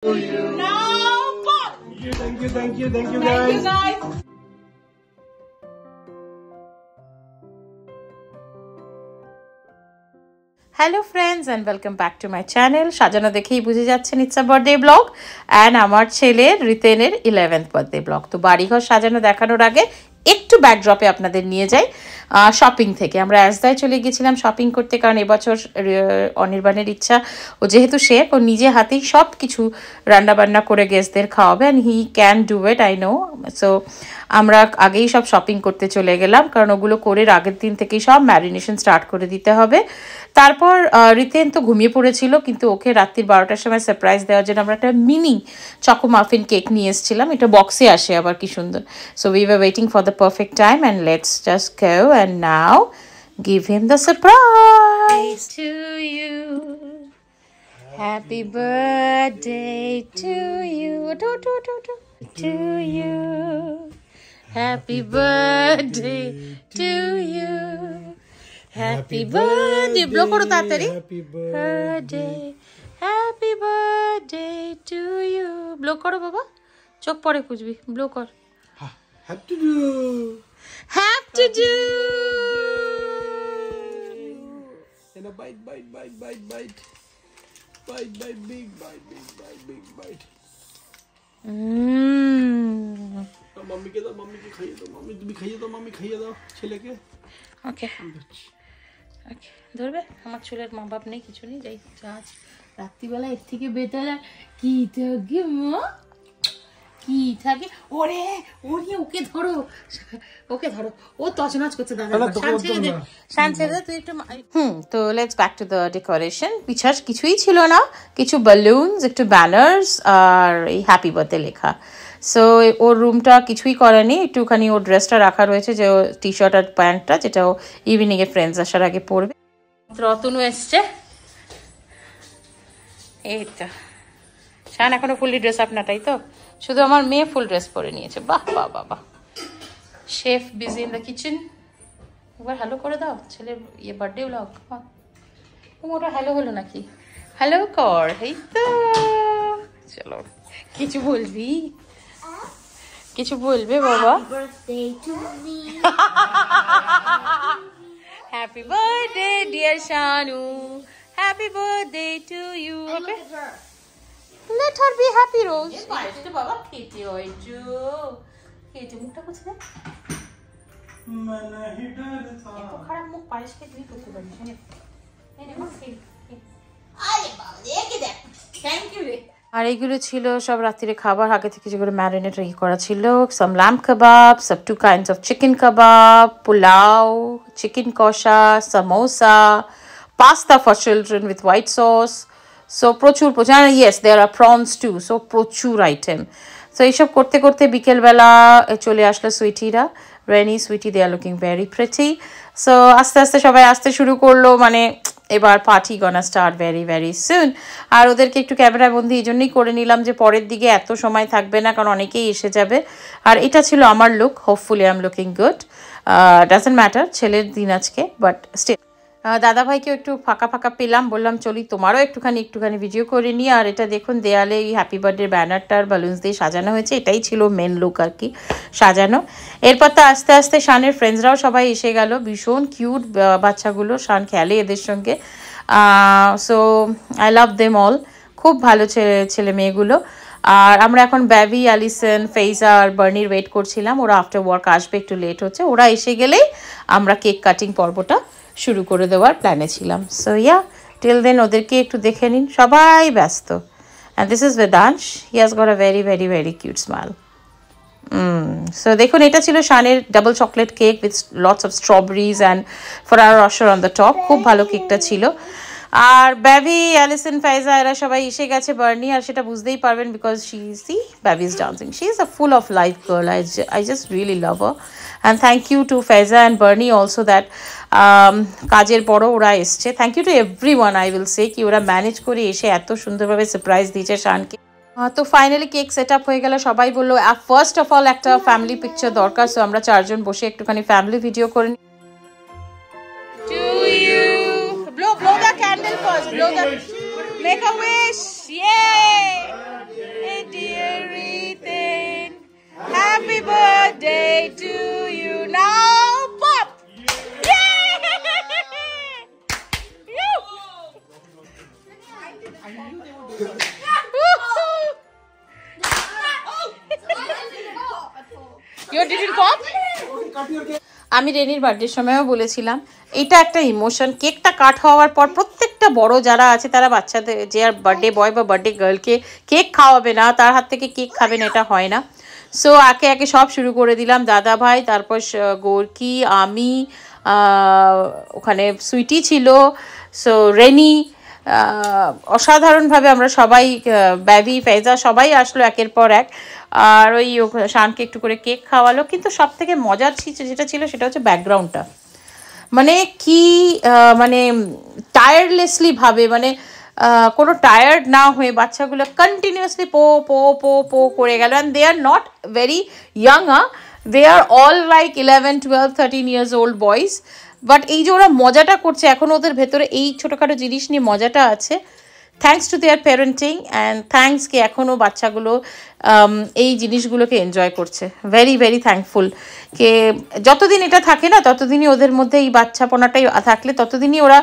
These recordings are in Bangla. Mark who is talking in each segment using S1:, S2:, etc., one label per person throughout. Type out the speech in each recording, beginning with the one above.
S1: Now,
S2: Thank you
S1: Thank you,
S2: guys.
S1: guys. Hello friends and welcome back to my channel. সাজানো দেখেই বুঝে যাচ্ছেন it's a birthday blog and আমার ছেলের রিতেনের 11th বার্থডে ব্লগ। তো বাড়িঘর সাজানো দেখানোর আগে একটু ব্যাকড্রপে আপনাদের নিয়ে যাই শপিং থেকে। আমরা অ্যাজদায় চলে গেছিলাম শপিং করতে, কারণ এবছর অনির্বাণের ইচ্ছা, ও যেহেতু শেফ, ও নিজে হাতেই সব কিছু রান্নাবান্না করে গেস্টদের খাওয়াবে and he can do it, I know. So আমরা আগেই সব শপিং করতে চলে গেলাম, কারণ ওগুলো করে আগের দিন থেকেই সব ম্যারিনেশন স্টার্ট করে দিতে হবে। তারপর রিতেন তো ঘুমিয়ে পড়েছিল, কিন্তু ওকে রাত্রির 12টার সময় সারপ্রাইজ দেওয়ার জন্য আমরা একটা মিনি চকো মাফিন কেক নিয়ে এসেছিলাম। এটা বক্সে আসে আবার, কি সুন্দর। So we were waiting for the perfect time and let's just go and now give him the surprise to you. Happy birthday to you. To you. Happy birthday to you. Happy birthday. Blow koro tatari.
S2: Happy birthday.
S1: Happy birthday to you. Blow koro baba. Chok pore pujbi. Blow kor.
S2: Have to do.
S1: Have to do.
S2: And a bite. Bite, big bite. Mummy के खाइए दो, मम्मी तुम खाइए दो ছেলে কে।
S1: ওকে ওকে ধরবে। আমার চুলের মা বাপ নেই, কিছু নেই, যাই আজ রাত্রিবেলা এর থেকে বেটার কি থাকে মা, কি থাকে। ওরে ওরে ওকে ধরো, ও তছনছ করছে দাদা। শান ছেড়ে দে তুই একটু। তো let's back to the decoration. পিছাস কিছুই ছিল না, কিছু বালুনস, একটু ব্যানার্স আর এই হ্যাপি বার্থডে লেখা। সো ওর রুমটা কিছুই করেনি, একটুখানি ওর ড্রেসটা রাখা রয়েছে, যে টি শার্ট আর প্যান্টটা, যেটা ও ইভিনিংয়ে ফ্রেন্ডস আসার আগে পরবে। রতনু এসছে, এই তো। শান এখনো ফুললি ড্রেস আপ না, তাই তো? শুধু আমার মেয়ে ফুল ড্রেস পরে নিয়েছে। বাহ বাহ বাহ। Chef busy in the kitchen. একবার হ্যালো করে দাও, ছেলের ইয়ে বার্থডে ব্লগ। ওটা হ্যালো হলো নাকি? হ্যালো কর। এই তো চলো, কিছু বলবি? কিছু বলবে বাবা? Happy birthday dear Shanu, happy birthday to you. Okay let her be happy rose. এটা বাবা খেতে হয় জো, খেতে মুখটা করছে না।
S2: नहीं डरता।
S1: এত খারাপ মুখ পারিস কে তুই করতে পারিস? আরে বাবা দেখে দেখ। থ্যাংক ইউ রে। আর এইগুলো ছিল সব রাত্রিরে খাবার, আগে থেকে যেগুলো ম্যারিনেট করা ছিল। সাম lamb kebab, some 2 kinds of chicken kebab, pulao, chicken kosha, samosa, pasta for children with white sauce. So প্রচুর, yes there are prawns too, so প্রচুর আইটেম। সো এইসব করতে করতে বিকেলবেলা চলে আসলো সুইটিরা, Renee Sweety, they are looking very pretty. So আস্তে আস্তে সবাই আসতে শুরু করলো, মানে এবার party gonna start very very soon. আর ওদেরকে একটু ক্যামেরা বন্দি এই জন্যই করে নিলাম যে পরের দিকে এত সময় থাকবে না, কারণ অনেকেই এসে যাবে। আর এটা ছিল আমার look, hopefully I am looking good. Doesn't matter, ছেলের দিন আজকে, বাট স্টিল। দাদাভাইকেও একটু ফাঁকা ফাঁকা পেলাম, বললাম চলি তোমারও একটুখানি ভিডিও করে নিই। আর এটা দেখুন, দেয়ালে এই হ্যাপি বার্থডে ব্যানারটার বালুন্স দিয়ে সাজানো হয়েছে, এটাই ছিল মেন লুক আর কি, সাজানো। এরপর তো আস্তে আস্তে শানের ফ্রেন্ডসরাও সবাই এসে গেল, ভীষণ কিউট বাচ্চাগুলো, শান খেলে এদের সঙ্গে। So I love them all, খুব ভালো ছেলে মেয়েগুলো। আর আমরা এখন ব্যাবি, অ্যালিসন, ফেইজা আর বার্নির ওয়েট করছিলাম, ওরা আফটার ওয়ার্ক আসবে, একটু লেট হচ্ছে। ওরা এসে গেলেই আমরা কেক কাটিং পর্বটা শুরু করে দেওয়ার প্ল্যানে ছিলাম। সো ইয়া, টিল দেন ওদেরকে একটু দেখে নিন, সবাই ব্যস্ত। And this is Vedansh, he has got a very very very cute smile. So দেখুন, এটা ছিল শানের double chocolate cake with lots of strawberries and Ferrero Rocher on the top, খুব ভালো কেকটা ছিল। আর ব্যাবি, অ্যালিসন, ফাইজা এরা সবাই এসে গেছে, বার্নি আর সেটা বুঝতেই পারবেন because she baby is dancing, she is a full of life girl, I just really love her. And thank you to Faiza and Barney also that কাজের পরও ওরা এসছে। Thank you to everyone, I will say, কি ওরা ম্যানেজ করে এসে এত সুন্দরভাবে সারপ্রাইজ দিয়েছে শানকে। তো ফাইনালি কেক সেট আপ হয়ে গেল, সবাই বললো ফার্স্ট অফ অল একটা ফ্যামিলি পিকচার দরকার। সো আমরা 4 জন বসে একটুখানি ফ্যামিলি ভিডিও করে নিই। Blow the candle first. Blow the. Make a wish. Yay! Pop. আমি রেনির বার্থডের সময়ও বলেছিলাম এটা একটা ইমোশন। কেকটা কাট হওয়ার পর প্রত্যেকটা বড় যারা আছে তারা বাচ্চাদের যে আর বার্থডে বয় বা বার্থডে গার্লকে কেক খাওয়াবে না, তার হাত থেকে কেক খাবে না, এটা হয় না। সো একে একে সব শুরু করে দিলাম, দাদা ভাই, তারপর গোর্কি, আমি, ওখানে সুইটি ছিল, সো রেনি, অসাধারণভাবে আমরা সবাই, ব্যাবি, ফেজা সবাই আসলো একের পর এক। আর ওই শানকে একটু করে কেক খাওয়ালো। কিন্তু সব থেকে মজার যেটা ছিল সেটা হচ্ছে ব্যাকগ্রাউন্ডটা, মানে কি মানে টায়ার্ডলেসলি ভাবে, মানে কোনো টায়ার্ড না হয়ে বাচ্চাগুলো কন্টিনিউয়াসলি পো পো পো পো করে গেল। And they are not very young, they are all like 11, 12, 13 years old boys. But এই যে ওরা মজাটা করছে, এখন ওদের ভেতরে এই ছোটোখাটো জিনিস নিয়ে মজাটা আছে, thanks to their parenting and thanks কি এখনও বাচ্চাগুলো এই জিনিসগুলোকে এনজয় করছে। ভেরি ভেরি থ্যাঙ্কফুল কে যতদিন এটা থাকে না ততদিনই ওদের মধ্যে এই বাচ্চাপনাটাই থাকলে ততদিনই ওরা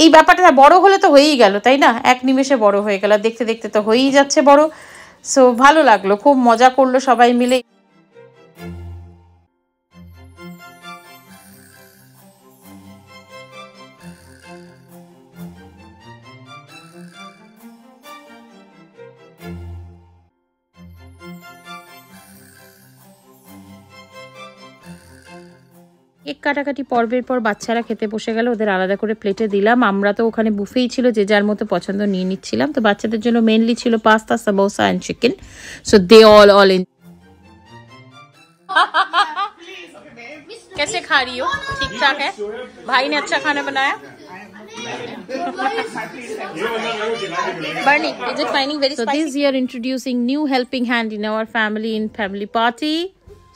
S1: এই ব্যাপারটা বড় হলে তো হয়েই গেল, তাই না? এক নিমেষে বড় হয়ে গেল, দেখতে দেখতে তো হয়েই যাচ্ছে বড়। সো ভালো লাগলো, খুব মজা করলো সবাই মিলে। কেক কাটাকাটি পর্বের পর বাচ্চারা খেতে বসে গেল, ওদের আলাদা করে প্লেটে দিলাম। আমরা তো ওখানে বুফেই ছিল, যে যার মতো পছন্দ নিয়ে নিচ্ছিলাম। তো বাচ্চাদের জন্য মেনলি ছিল pasta, samosa and chicken. So they all in. कैसे खा रही हो? ठीक ठाक है? भाई ने अच्छा खाना बनाया? Barney, is it finding very spicy? So this year introducing new helping hand in our family in family party.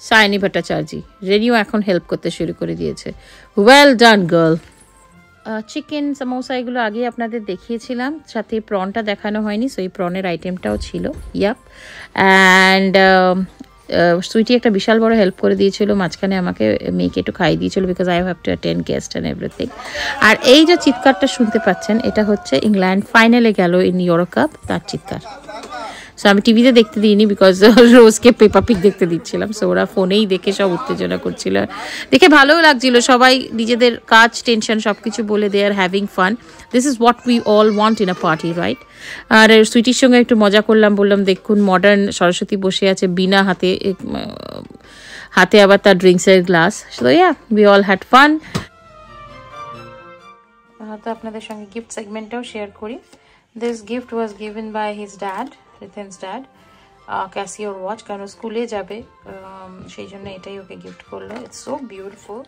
S1: Sayani Bhattacharya রেনিও এখন হেল্প করতে শুরু করে দিয়েছে। Well done girl. Chicken, samosa এগুলো আগে আপনাদের দেখিয়েছিলাম, সাথে প্রনটা দেখানো হয়নি, সো এই প্রনের আইটেমটাও ছিল। ইয়াপ। অ্যান্ড সুইটি একটা বিশাল বড় হেল্প করে দিয়েছিল, মাঝখানে আমাকে মেয়েকে একটু খাইয়ে দিয়েছিল, because I have to attend guest and everything. আর এই যে চিৎকারটা শুনতে পাচ্ছেন, এটা হচ্ছে ইংল্যান্ড ফাইনালে গেল ইন ইউরো কাপ, তার চিৎকার। সো আমি টিভিতে দেখতে দিইনি, বিকজ রোজকে পেপা পিগ দেখতে দিচ্ছিলাম। সো ওরা ফোনেই দেখে সব উত্তেজনা করছিল, দেখে ভালোও লাগছিল। সবাই নিজেদের কাজ, টেনশন সব কিছু বলে they are having fun. This is what we all want in a party, right? আর সুইটির সঙ্গে একটু মজা করলাম, বললাম দেখুন মডার্ন সরস্বতী বসে আছে বিনা হাতে, হাতে আবার তার ড্রিঙ্কসের glass. So yeah, we all had fun. তো আপনাদের সঙ্গে গিফট সেগমেন্টটাও শেয়ার করি। This gift was given by his dad, রিথেন্স ড্যাড, ক্যাসিওর ওয়াচ, কারণ স্কুলে যাবে সেই জন্য এটাই ওকে গিফট করলো। It's so beautiful.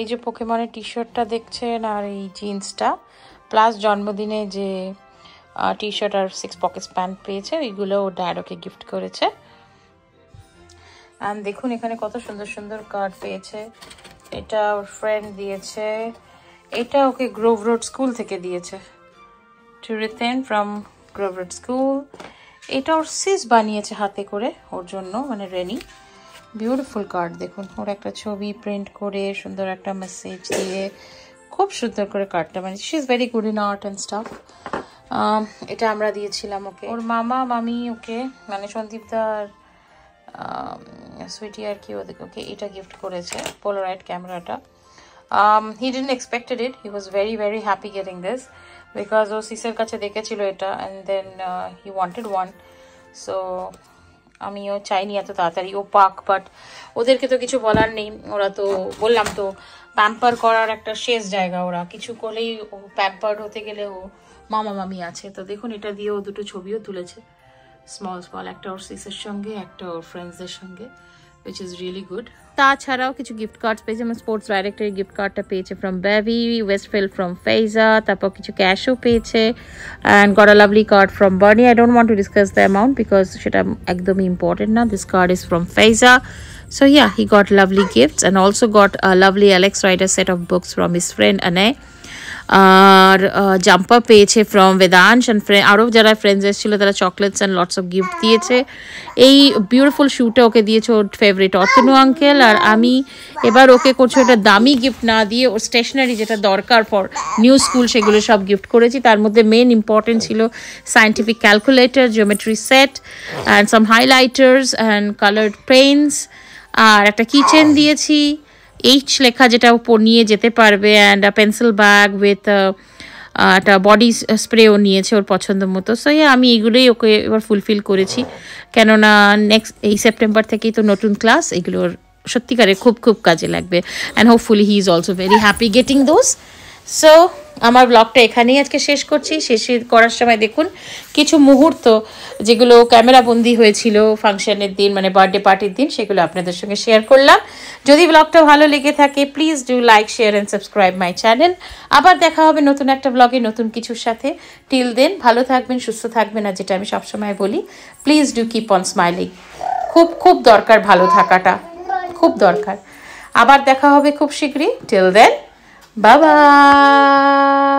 S1: এই যে পোকেমনের টি শার্টটা দেখছেন আর এই জিন্সটা, প্লাস জন্মদিনে যে টি শার্ট আর 6 পকেটস প্যান্ট পেয়েছে, ওইগুলো ওর ড্যাড ওকে গিফট করেছে। অ্যান্ড দেখুন এখানে কত সুন্দর সুন্দর কার্ড পেয়েছে। এটা ওর ফ্রেন্ড দিয়েছে, এটা ওকে গ্রোভ রোড স্কুল থেকে দিয়েছে, টু রিথেন ফ্রম গ্রোভ রোড স্কুল। এটা ওর সিস বানিয়েছে হাতে করে ওর জন্য, মানে রেনি। বিউটিফুল কার্ড দেখুন, ওর একটা ছবি প্রিন্ট করে সুন্দর একটা মেসেজ দিয়ে খুব সুন্দর করে কার্ডটা বানিয়েছে। She is very good in art and staff. এটা আমরা দিয়েছিলাম ওকে। ওর মামা মামি ওকে, মানে সন্দীপদার সুইটি আর কি, ওকে এটা গিফট করেছে, পোলারয়েড ক্যামেরাটা। He didn't expected it. He was very very happy getting this because ও সিসের কাছে দেখেছিল এটা, and then he wanted one. So আমিও চাইনি এত তাড়াতাড়ি ও পাক, বাট ওদেরকে তো কিছু বলার নেই, ওরা তো বললাম তো প্যাম্পার করার একটা শেষ জায়গা, ওরা কিছু করলেই ও প্যাম্পার্ড হতে গেলে ও মামা মামি আছে। তো দেখুন এটা দিয়ে ও দুটো ছবিও তুলেছে, স্মল স্মল, একটা ওর সিসের সঙ্গে, একটা ওর ফ্রেন্ডসদের সঙ্গে, which is really good. তাছাড়াও কিছু গিফট কার্ডস পেয়েছে, যেমন স্পোর্টস ডাইরেক্টরের গিফট কার্ডটা পেয়েছে ফ্রম বেবি, ওয়েস্টফিল্ড ফ্রম ফেজা, তারপর কিছু ক্যাশও পেয়েছে, and got a lovely card from Barney. I don't want to discuss the amount because সেটা একদমই ইম্পর্টেন্ট না। দিস কার্ড ইজ ফ্রম ফেজা। So yeah, he got lovely gifts and also got a lovely Alex Rider set of books from his friend Anay. আর জাম্পার পেয়েছে ফ্রম বেদাংশ অ্যান্ড ফ্রেন্ড, আরও যারা ফ্রেন্ডস এসেছিলো তারা chocolates and lots of gift দিয়েছে। এই বিউটিফুল শুটা ওকে দিয়েছে ওর ফেভারিট অতনু আঙ্কেল। আর আমি এবার ওকে করছি ওটা দামি গিফট না দিয়ে ওর স্টেশনারি যেটা দরকার ফর নিউ স্কুল সেগুলো সব গিফট করেছি। তার মধ্যে মেন ইম্পর্টেন্ট ছিল scientific calculator, geometry set and some highlighters and coloured pens আর একটা কিচেন দিয়েছি, এইচ লেখা, যেটা উপর নিয়ে যেতে পারবে, অ্যান্ড পেন্সিল ব্যাগ উইথ একটা বডি স্প্রেও নিয়েছে ওর পছন্দ মতো। সো আমি এগুলোই ওকে এবার ফুলফিল করেছি, কেননা নেক্সট এই সেপ্টেম্বর থেকেই তো নতুন ক্লাস, এগুলোর সত্যিকারে খুব খুব কাজে লাগবে, and hopefully he is also very happy getting those. So আমার ব্লগটা এখানেই আজকে শেষ করছি। শেষে করার সময় দেখুন কিছু মুহূর্ত যেগুলো ক্যামেরাবন্দি হয়েছিল ফাংশনের দিন, মানে বার্থডে পার্টির দিন, সেগুলো আপনাদের সঙ্গে শেয়ার করলাম। যদি ব্লগটা ভালো লেগে থাকে please do like, share and subscribe my channel. আবার দেখা হবে নতুন একটা ব্লগে নতুন কিছুর সাথে। টিল দেন ভালো থাকবেন, সুস্থ থাকবেন, আর যেটা আমি সবসময় বলি, please do keep on smiling. খুব খুব দরকার ভালো থাকাটা, খুব দরকার। আবার দেখা হবে খুব শীঘ্রই। Till then, bye bye.